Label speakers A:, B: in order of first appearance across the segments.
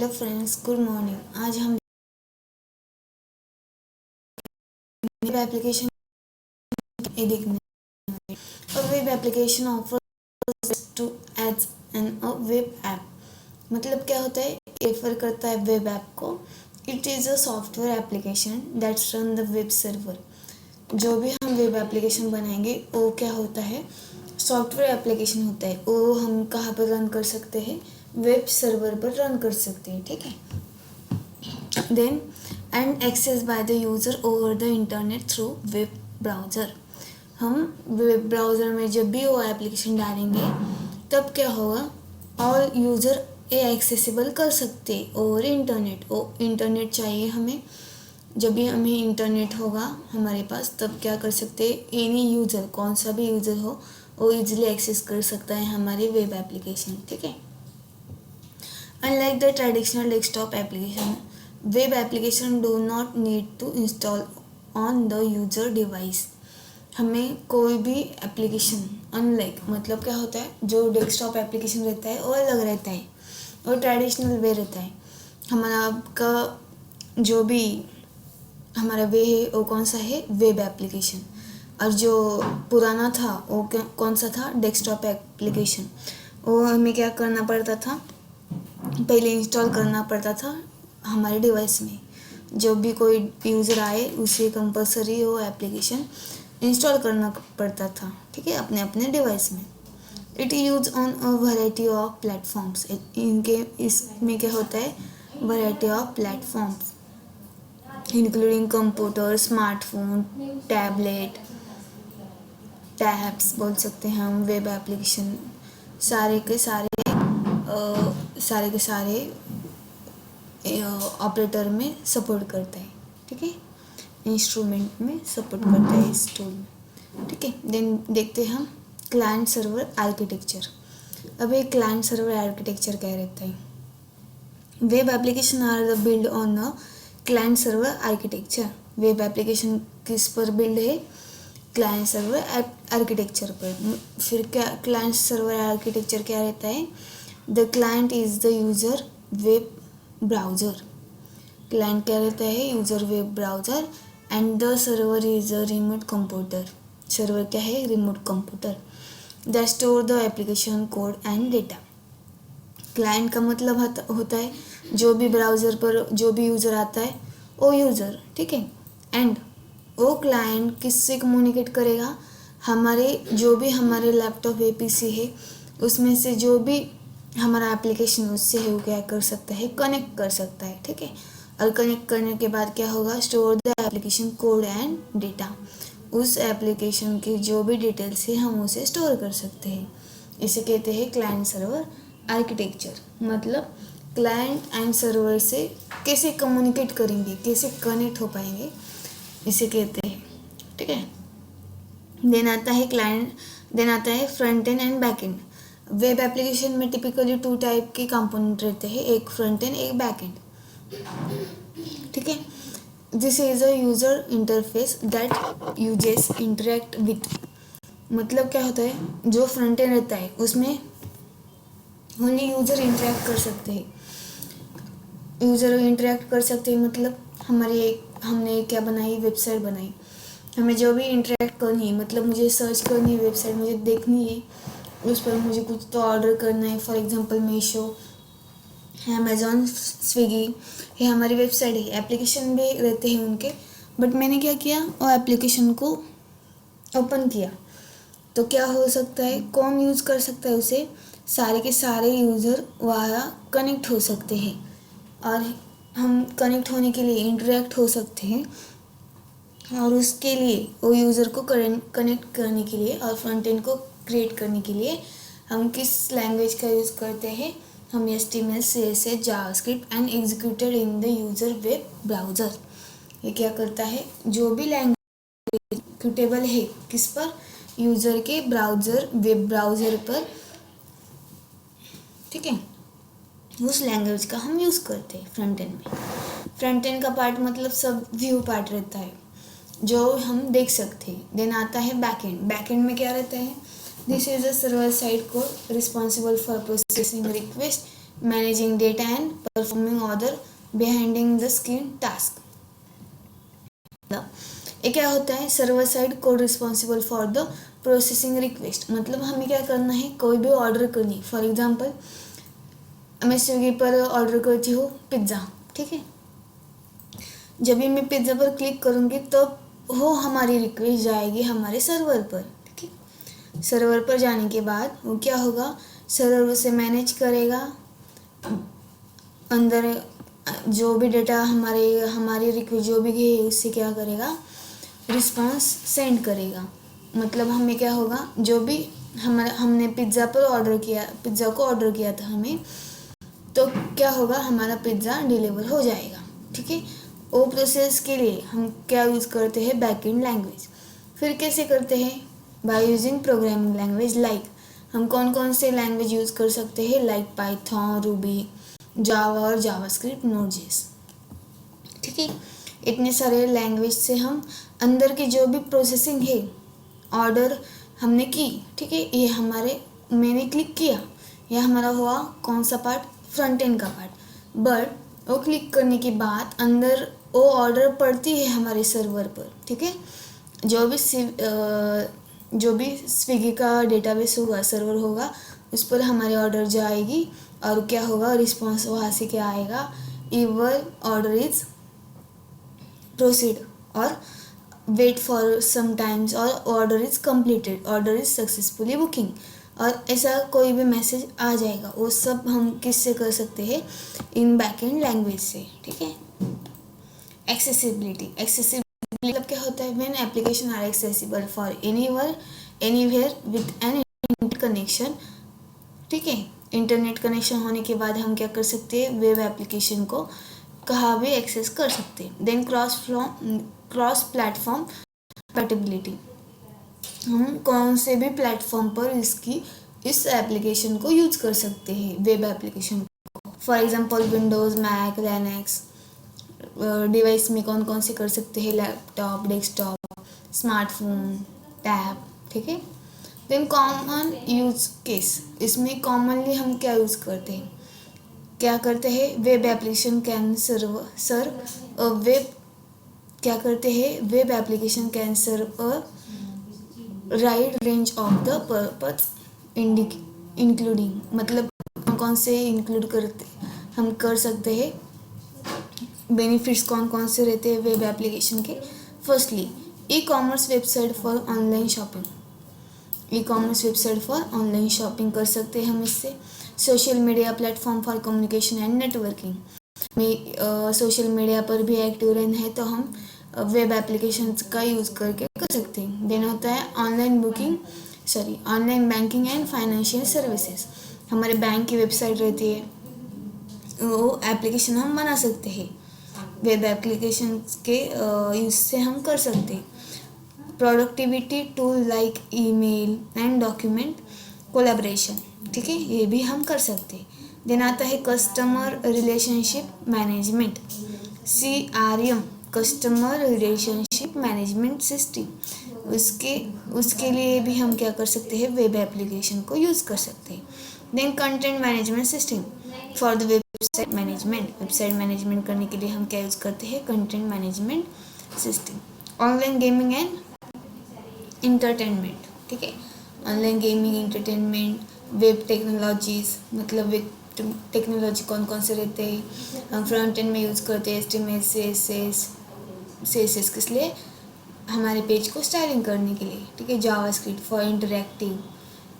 A: Hello friends, good morning. आज हम web application देखने web application offers to as an a web app. मतलब क्या होता है, रेफर करता है वेब ऐप को। It is a software application that's run the web server. जो भी हम वेब एप्लीकेशन बनाएंगे वो क्या होता है, सॉफ्टवेयर एप्लीकेशन होता है। वो हम कहाँ पर रन कर सकते हैं, वेब सर्वर पर रन कर सकते हैं। ठीक है, then and accessed by the user over the internet through web browser। हम वेब ब्राउज़र में जब भी वो एप्लीकेशन डालेंगे तब क्या होगा, ऑल यूज़र ये एक्सेसिबल कर सकते ओवर इंटरनेट। ओ इंटरनेट चाहिए हमें, जब भी हमें इंटरनेट होगा हमारे पास तब क्या कर सकते हैं, एनी यूज़र, कौन सा भी यूज़र हो वो इजीली एक्सेस कर सकता है हमारी वेब एप्लीकेशन। ठीक है, unlike the traditional desktop application, web application do not need to install on the user device। हमें कोई भी एप्लीकेशन अनलाइक, मतलब क्या होता है, जो डेस्कटॉप एप्लीकेशन रहता है वो अलग रहता है और ट्रेडिशनल वे रहता है। हमारा का जो भी हमारा वे है वो कौन सा है, वेब एप्लीकेशन। और जो पुराना था वो कौन सा था, डेस्कटॉप एप्लीकेशन। वो हमें क्या करना पड़ता था, पहले इंस्टॉल करना पड़ता था हमारे डिवाइस में। जब भी कोई यूज़र आए उसे कंपलसरी वो एप्लीकेशन इंस्टॉल करना पड़ता था। ठीक है, अपने अपने डिवाइस में। It use on a variety of platforms. इनके इसमें क्या होता है, variety of platforms including computer, smartphone, tablet, tabs बोल सकते हैं हम। वेब एप्लीकेशन सारे के सारे ऑपरेटर में सपोर्ट करता है। ठीक है, इंस्ट्रूमेंट में सपोर्ट करता है इस टूल में। ठीक है, देन देखते हैं हम क्लाइंट सर्वर आर्किटेक्चर। अब ये क्लाइंट सर्वर आर्किटेक्चर क्या रहता है, web application are the build on the client server architecture. Web application किस पर बिल्ड है, क्लाइंट सर्वर आर्किटेक्चर पर। फिर क्या क्लाइंट सर्वर आर्किटेक्चर क्या रहता है, the client is the user web browser. Client क्या रहता है, user web browser. And the server is a remote computer. Server क्या है, remote computer that store the application code and data. Client का मतलब होता है जो भी ब्राउज़र पर जो भी यूज़र आता है वो यूज़र। ठीक है, एंड वो क्लाइंट किससे कम्युनिकेट करेगा, हमारे जो भी हमारे लैपटॉप या पीसी है उसमें से जो भी हमारा एप्लीकेशन उससे है वो क्या कर सकता है, कनेक्ट कर सकता है। ठीक है, और कनेक्ट करने के बाद क्या होगा, store the application code and data. उस एप्लीकेशन की जो भी डिटेल्स है हम उसे स्टोर कर सकते हैं। इसे कहते हैं क्लाइंट सर्वर आर्किटेक्चर। मतलब क्लाइंट एंड सर्वर से कैसे कम्युनिकेट करेंगे, कैसे कनेक्ट हो पाएंगे, इसे कहते हैं। ठीक है, देन आता है क्लाइंट, देन आता है front end and back and. Web application में टिपिकली 2 टाइप के कंपोनेंट रहते हैं, एक फ्रंट एंड एक बैक एंड। ठीक है, this is a user interface that users interact with. मतलब क्या होता है, जो फ्रंट एंड रहता है उसमें ओनली यूजर इंटरेक्ट कर सकते हैं। यूजर इंटरेक्ट कर सकते हैं मतलब हमने क्या बनाई, वेबसाइट बनाई, हमें जो भी इंटरेक्ट करनी है, मतलब मुझे सर्च करनी है वेबसाइट, मुझे देखनी है, उस पर मुझे कुछ तो ऑर्डर करना है। For example Meesho, Amazon, Swiggy, ये हमारी वेबसाइट है। एप्लीकेशन भी रहते हैं उनके, बट मैंने क्या किया, वो एप्लीकेशन को ओपन किया तो क्या हो सकता है, कौन यूज़ कर सकता है उसे, सारे के सारे यूज़र वहाँ कनेक्ट हो सकते हैं। और हम कनेक्ट होने के लिए इंटरेक्ट हो सकते हैं, और उसके लिए वो यूज़र को कनेक्ट करने के लिए और फ्रंट एंड को क्रिएट करने के लिए हम किस लैंग्वेज का यूज़ करते हैं, हम HTML, CSS, JavaScript and executed in the user web browser. ये क्या करता है, जो भी लैंग्वेज एग्जीक्यूटेबल है किस पर, यूज़र के ब्राउज़र, वेब ब्राउज़र पर। ठीक है, उस लैंग्वेज का हम यूज़ करते हैं फ्रंट एंड में। फ्रंट एंड का पार्ट मतलब सब व्यू पार्ट रहता है जो हम देख सकते हैं। देन आता है बैक एंड। बैक एंड में क्या रहता है, this is a server side code responsible for processing request managing data and performing other behind the screen task. ये क्या होता है, server side code responsible for the processing request. मतलब हमें क्या करना है, कोई भी ऑर्डर करनी, फॉर एग्जांपल मैं स्विगी पर ऑर्डर करती हूँ पिज़्ज़ा, ठीक है। जब भी मैं पिज़्ज़ा पर क्लिक करूँगी तो वो हमारी रिक्वेस्ट जाएगी हमारे सर्वर पर, ठीक है। सर्वर पर जाने के बाद वो क्या होगा, सर्वर उसे मैनेज करेगा, अंदर जो भी डेटा हमारी रिक्वेस्ट जो भी है उससे क्या करेगा, रिस्पांस सेंड करेगा। मतलब हमें क्या होगा, जो भी हमने पिज़्ज़ा को ऑर्डर किया था हमें, तो क्या होगा, हमारा पिज़्ज़ा डिलीवर हो जाएगा, ठीक है। वो प्रोसेस के लिए हम क्या यूज़ करते हैं, बैकएंड लैंग्वेज। फिर कैसे करते हैं, by using programming language like, हम कौन कौन से लैंग्वेज यूज़ कर सकते हैं, लाइक पाइथन, रूबी, जावा और जावास्क्रिप्ट, नोड.जेएस, ठीक है। इतने सारे लैंग्वेज से हम अंदर की जो भी प्रोसेसिंग है, ऑर्डर हमने की, ठीक है, ये मैंने क्लिक किया, यह हमारा हुआ कौन सा पार्ट, फ्रंट एंड का पार्ट। बट वो क्लिक करने के बाद अंदर वो ऑर्डर पड़ती है हमारे सर्वर पर, ठीक है। जो भी स्विगी का डेटाबेस होगा, सर्वर होगा, उस पर हमारे ऑर्डर जाएगी और क्या होगा, रिस्पॉन्स वहाँ से क्या आएगा, ईवर ऑर्डर इज प्रोसीड और वेट फॉर सम टाइम्स और order is completed, order is successfully booking, और ऐसा कोई भी मैसेज आ जाएगा। वो सब हम किससे कर सकते हैं, इन बैकएंड लैंग्वेज से, ठीक है। एक्सेसिबिलिटी मतलब क्या होता है, when application are accessible for anyone anywhere with an internet connection, ठीक है। इंटरनेट कनेक्शन होने के बाद हम क्या कर सकते हैं, वेब एप्लीकेशन को कहाँ भी एक्सेस कर सकते हैं। देन क्रॉस प्लेटफॉर्म कंपैटिबिलिटी, हम कौन से भी प्लेटफॉर्म पर इस एप्लीकेशन को यूज कर सकते हैं, वेब एप्लीकेशन को। For example Windows, Mac, Linux device में कौन कौन से कर सकते हैं, लैपटॉप, डेस्कटॉप, स्मार्टफोन, टैब, ठीक है। देन कॉमन यूज केस, इसमें कॉमनली हम क्या यूज़ करते हैं, क्या करते हैं, web application can serve web, क्या करते हैं, web application can serve a wide range of the purpose including, मतलब कौन से इंक्लूड करते हम कर सकते हैं, बेनिफिट्स कौन कौन से रहते हैं वेब एप्लीकेशन के। Firstly, e commerce website for online shopping, e commerce website for online shopping कर सकते हैं हम इससे। Social media platform for communication and networking, में सोशल मीडिया पर भी एक्टिव रहना है तो हम वेब एप्लीकेशन का यूज़ करके कर सकते हैं। देन होता है online banking and financial services, हमारे बैंक की वेबसाइट रहती है, वो एप्लीकेशन हम बना सकते हैं, वेब एप्लीकेशन के यूज़ से हम कर सकते हैं। Productivity tool like email and document collaboration, ठीक है, ये भी हम कर सकते हैं। देन आता है customer relationship management, CRM, customer relationship management system, उसके लिए भी हम क्या कर सकते हैं, वेब एप्लीकेशन को यूज़ कर सकते हैं। Then content management system for the website management, website management करने के लिए हम क्या यूज़ करते हैं, content management system. Online gaming and entertainment, ठीक है, online gaming, entertainment, web technologies, मतलब वेब टेक्नोलॉजी कौन कौन से रहते हैं, हम फ्रंट एंड में यूज़ करते हैं HTML, CSS किस लिए, हमारे पेज को स्टाइलिंग करने के लिए, ठीक है। जावास्क्रिप्ट फॉर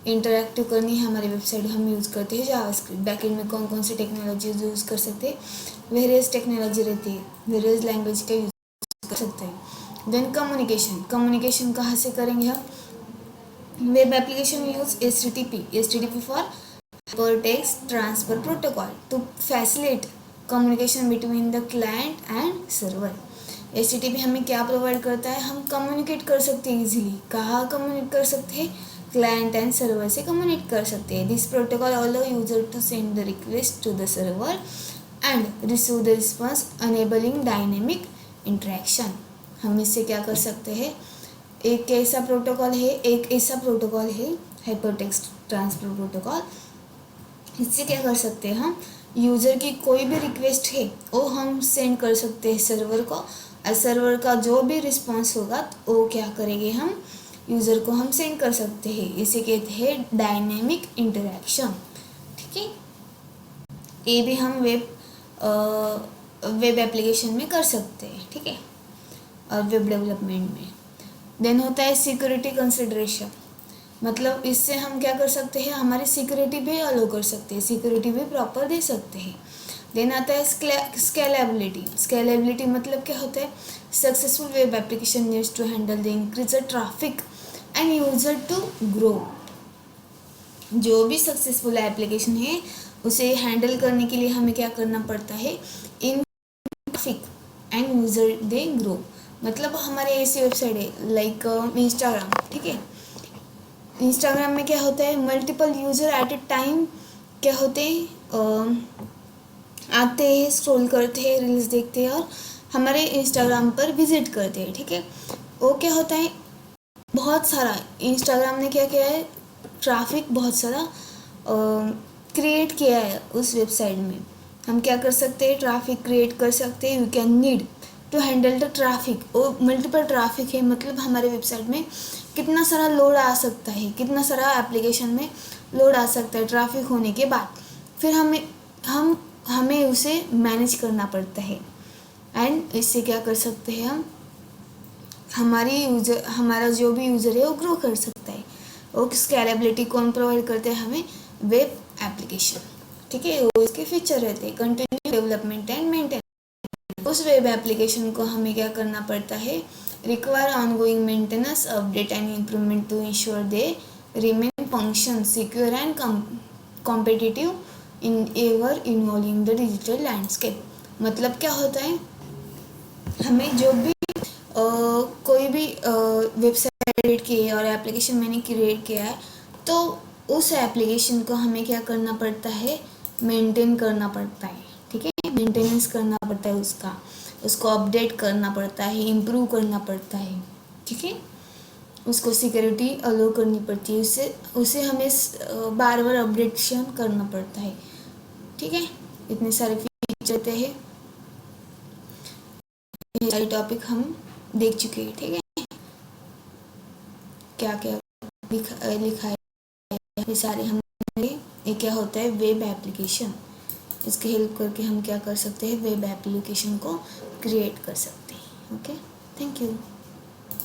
A: इंटरैक्टिव करनी है हमारी वेबसाइट, हम यूज़ करते हैं जावास्क्रिप्ट। बैकएंड में कौन कौन सी टेक्नोलॉजीज यूज़ कर सकते हैं, वेरियस टेक्नोलॉजी रहती है, वेरियस लैंग्वेज का यूज़ कर सकते हैं। देन कम्युनिकेशन कहाँ से करेंगे हम, web application use HTTP for hypertext transfer protocol to facilitate communication between the client and server. HTTP हमें क्या प्रोवाइड करता है, हम कम्युनिकेट कर सकते हैं इजीली, कहाँ कम्युनिकेट कर सकते हैं, क्लाइंट एंड सर्वर से कम्युनिकेट कर सकते हैं। This protocol allow user to send the request to the server and receive the response enabling dynamic interaction. हम इससे क्या कर सकते हैं, एक ऐसा प्रोटोकॉल है हाइपरटेक्स्ट ट्रांसफर प्रोटोकॉल, इससे क्या कर सकते हैं हम, यूज़र की कोई भी रिक्वेस्ट है वो हम सेंड कर सकते हैं सर्वर को, और सर्वर का जो भी रिस्पॉन्स होगा वो क्या करेंगे हम यूज़र को हम सेंड कर सकते हैं। इसे कहते हैं डायनेमिक इंटरेक्शन। ठीक है, ये भी हम वेब एप्लीकेशन में कर सकते हैं। ठीक है, और वेब डेवलपमेंट में। देन होता है सिक्योरिटी कंसिडरेशन, मतलब इससे हम क्या कर सकते हैं, हमारी सिक्योरिटी भी अलो कर सकते हैं, सिक्योरिटी भी प्रॉपर दे सकते हैं। देन आता है स्केलेबिलिटी। स्केलेबिलिटी मतलब क्या होता है, successful web application needs to handle the increase traffic and user to grow. जो भी सक्सेसफुल एप्लीकेशन है उसे हैंडल करने के लिए हमें क्या करना पड़ता है, in traffic and user they grow. मतलब हमारे ऐसी वेबसाइट है लाइक इंस्टाग्राम। ठीक है, इंस्टाग्राम में क्या होता है, मल्टीपल यूज़र एट ए टाइम क्या होते हैं, आते हैं, स्क्रॉल करते हैं, रील्स देखते हैं और हमारे इंस्टाग्राम पर विजिट करते हैं। ठीक है, वो क्या होता है, बहुत सारा इंस्टाग्राम ने क्या किया है, ट्रैफिक बहुत सारा क्रिएट किया है उस वेबसाइट में। हम क्या कर सकते हैं, ट्रैफिक क्रिएट कर सकते हैं। You can need to handle the traffic. वो मल्टीपल ट्रैफिक है, मतलब हमारे वेबसाइट में कितना सारा लोड आ सकता है, कितना सारा एप्लीकेशन में लोड आ सकता है ट्रैफिक होने के बाद। फिर हमें उसे मैनेज करना पड़ता है। एंड इससे क्या कर सकते हैं हम, हमारा जो भी यूज़र है वो ग्रो कर सकता है। वो स्केलेबिलिटी कौन प्रोवाइड करते हैं हमें, वेब एप्लीकेशन। ठीक है, वो इसके फीचर रहते हैं, कंटिन्यू डेवलपमेंट एंड मेंटेन। उस वेब एप्लीकेशन को हमें क्या करना पड़ता है, require ongoing maintenance, update and improvement to ensure they remain function secure and competitive in ever involving the digital landscape. मतलब क्या होता है, हमें जो भी कोई भी वेबसाइट क्रिएट की है और एप्लीकेशन मैंने क्रिएट किया है, तो उस एप्लीकेशन को हमें क्या करना पड़ता है, मेंटेन करना पड़ता है। ठीक है, मेंटेनेंस करना पड़ता है उसको अपडेट करना पड़ता है, इम्प्रूव करना पड़ता है। ठीक है, उसको सिक्योरिटी अलो करनी पड़ती है, उसे हमें बार बार अपडेशन करना पड़ता है। ठीक है, इतने सारे फीचर रहते हैं। ये सारे टॉपिक हम देख चुके हैं। ठीक है, क्या क्या लिखा है ये सारे हम। ये क्या होता है, वेब एप्लीकेशन। इसके हेल्प करके हम क्या कर सकते हैं, वेब एप्लीकेशन को क्रिएट कर सकते हैं। Okay, thank you.